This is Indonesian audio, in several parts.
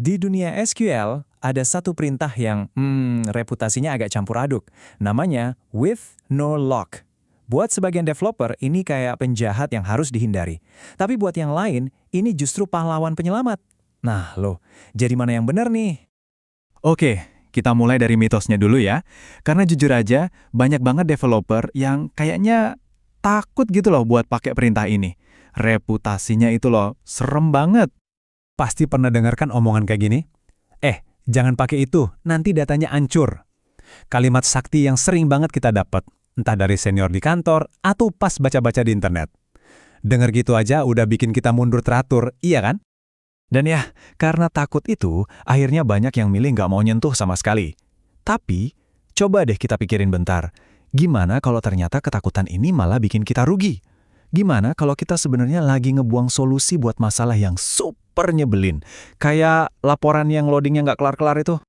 Di dunia SQL, ada satu perintah yang reputasinya agak campur aduk. Namanya with no lock. Buat sebagian developer, ini kayak penjahat yang harus dihindari. Tapi buat yang lain, ini justru pahlawan penyelamat. Nah loh, jadi mana yang benar nih? Oke, kita mulai dari mitosnya dulu ya. Karena jujur aja, banyak banget developer yang kayaknya takut gitu loh buat pakai perintah ini. Reputasinya itu loh, serem banget. Pasti pernah dengarkan omongan kayak gini? Jangan pakai itu, nanti datanya hancur. Kalimat sakti yang sering banget kita dapat, entah dari senior di kantor atau pas baca-baca di internet. Dengar gitu aja udah bikin kita mundur teratur, iya kan? Dan ya, karena takut itu, akhirnya banyak yang milih nggak mau nyentuh sama sekali. Tapi, coba deh kita pikirin bentar. Gimana kalau ternyata ketakutan ini malah bikin kita rugi? Gimana kalau kita sebenarnya lagi ngebuang solusi buat masalah yang super nyebelin? Kayak laporan yang loadingnya nggak kelar-kelar itu.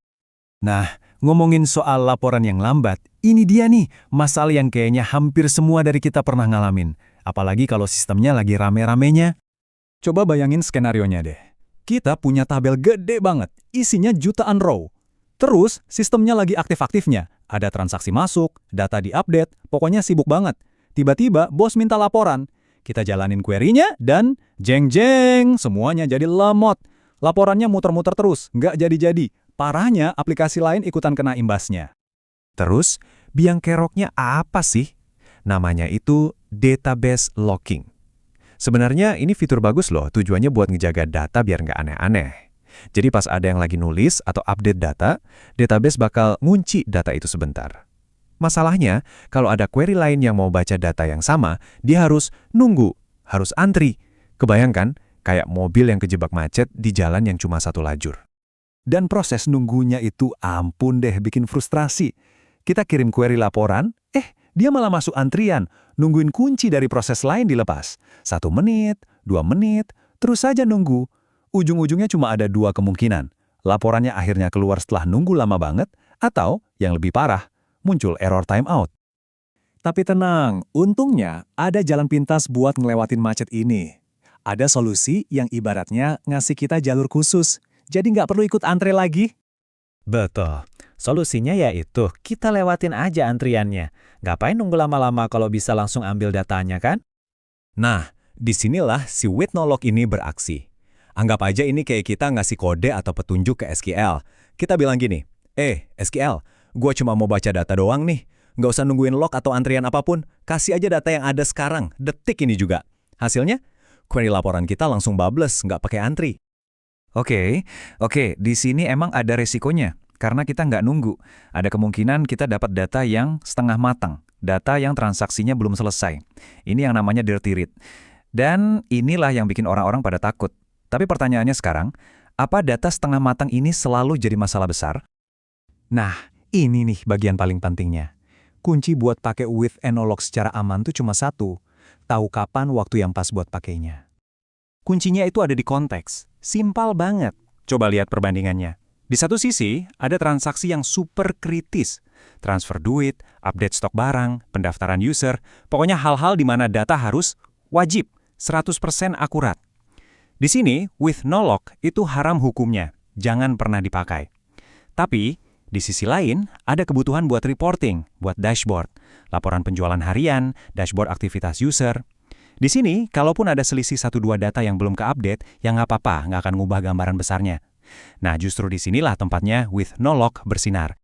Nah, ngomongin soal laporan yang lambat, ini dia nih masalah yang kayaknya hampir semua dari kita pernah ngalamin. Apalagi kalau sistemnya lagi rame-ramenya. Coba bayangin skenarionya deh. Kita punya tabel gede banget, isinya jutaan row. Terus, sistemnya lagi aktif-aktifnya. Ada transaksi masuk, data diupdate, pokoknya sibuk banget. Tiba-tiba, bos minta laporan. Kita jalanin query-nya dan jeng-jeng, semuanya jadi lemot. Laporannya muter-muter terus, nggak jadi-jadi. Parahnya, aplikasi lain ikutan kena imbasnya. Terus, biang keroknya apa sih? Namanya itu database locking. Sebenarnya ini fitur bagus loh, tujuannya buat ngejaga data biar nggak aneh-aneh. Jadi pas ada yang lagi nulis atau update data, database bakal ngunci data itu sebentar. Masalahnya, kalau ada query lain yang mau baca data yang sama, dia harus nunggu, harus antri. Kebayangkan, kayak mobil yang kejebak macet di jalan yang cuma satu lajur. Dan proses nunggunya itu ampun deh bikin frustrasi. Kita kirim query laporan, dia malah masuk antrian, nungguin kunci dari proses lain dilepas. 1 menit, 2 menit, terus saja nunggu. Ujung-ujungnya cuma ada 2 kemungkinan. Laporannya akhirnya keluar setelah nunggu lama banget, atau yang lebih parah, muncul error timeout. Tapi tenang, untungnya ada jalan pintas buat ngelewatin macet ini. Ada solusi yang ibaratnya ngasih kita jalur khusus, jadi nggak perlu ikut antre lagi. Betul. Solusinya yaitu kita lewatin aja antriannya. Ngapain nunggu lama-lama kalau bisa langsung ambil datanya kan? Nah, disinilah si with no lock ini beraksi. Anggap aja ini kayak kita ngasih kode atau petunjuk ke SQL. Kita bilang gini, SQL, gue cuma mau baca data doang nih. Nggak usah nungguin log atau antrian apapun. Kasih aja data yang ada sekarang, detik ini juga. Hasilnya, query laporan kita langsung bablas, nggak pakai antri. Oke, di sini emang ada resikonya. Karena kita nggak nunggu. Ada kemungkinan kita dapat data yang setengah matang. Data yang transaksinya belum selesai. Ini yang namanya dirty read. Dan inilah yang bikin orang-orang pada takut. Tapi pertanyaannya sekarang, apa data setengah matang ini selalu jadi masalah besar? Nah, ini nih bagian paling pentingnya. Kunci buat pakai with and no lock secara aman tuh cuma satu. Tahu kapan waktu yang pas buat pakainya. Kuncinya itu ada di konteks. Simpel banget. Coba lihat perbandingannya. Di satu sisi, ada transaksi yang super kritis. Transfer duit, update stok barang, pendaftaran user, pokoknya hal-hal di mana data harus wajib, 100% akurat. Di sini, with no lock itu haram hukumnya, jangan pernah dipakai. Tapi, di sisi lain, ada kebutuhan buat reporting, buat dashboard, laporan penjualan harian, dashboard aktivitas user. Di sini, kalaupun ada selisih 1-2 data yang belum ke-update, ya nggak apa-apa, nggak akan ngubah gambaran besarnya. Nah, justru disinilah tempatnya with no lock bersinar.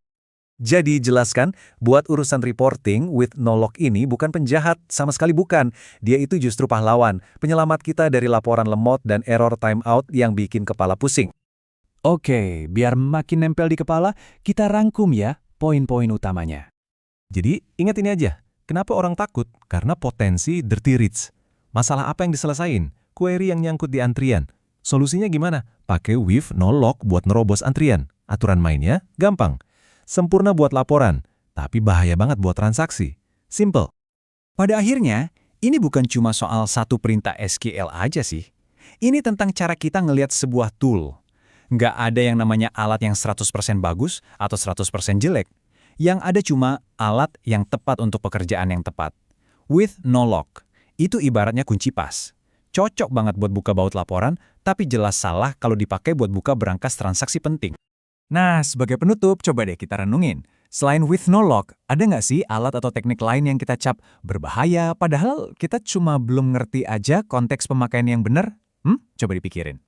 Jadi jelaskan, buat urusan reporting, with no lock ini bukan penjahat, sama sekali bukan. Dia itu justru pahlawan, penyelamat kita dari laporan lemot dan error timeout yang bikin kepala pusing. Oke, biar makin nempel di kepala, kita rangkum ya poin-poin utamanya. Jadi, ingat ini aja. Kenapa orang takut? Karena potensi dirty reads. Masalah apa yang diselesain? Query yang nyangkut di antrian. Solusinya gimana? Pakai with no lock buat nerobos antrian. Aturan mainnya gampang. Sempurna buat laporan, tapi bahaya banget buat transaksi. Simple. Pada akhirnya, ini bukan cuma soal satu perintah SQL aja sih. Ini tentang cara kita ngelihat sebuah tool. Nggak ada yang namanya alat yang 100% bagus atau 100% jelek. Yang ada cuma alat yang tepat untuk pekerjaan yang tepat. With no lock, itu ibaratnya kunci pas. cocok banget buat buka baut laporan, tapi jelas salah kalau dipakai buat buka berangkas transaksi penting. Nah, sebagai penutup, coba deh kita renungin. Selain with no lock, ada nggak sih alat atau teknik lain yang kita cap berbahaya, padahal kita cuma belum ngerti aja konteks pemakaian yang benar? Coba dipikirin.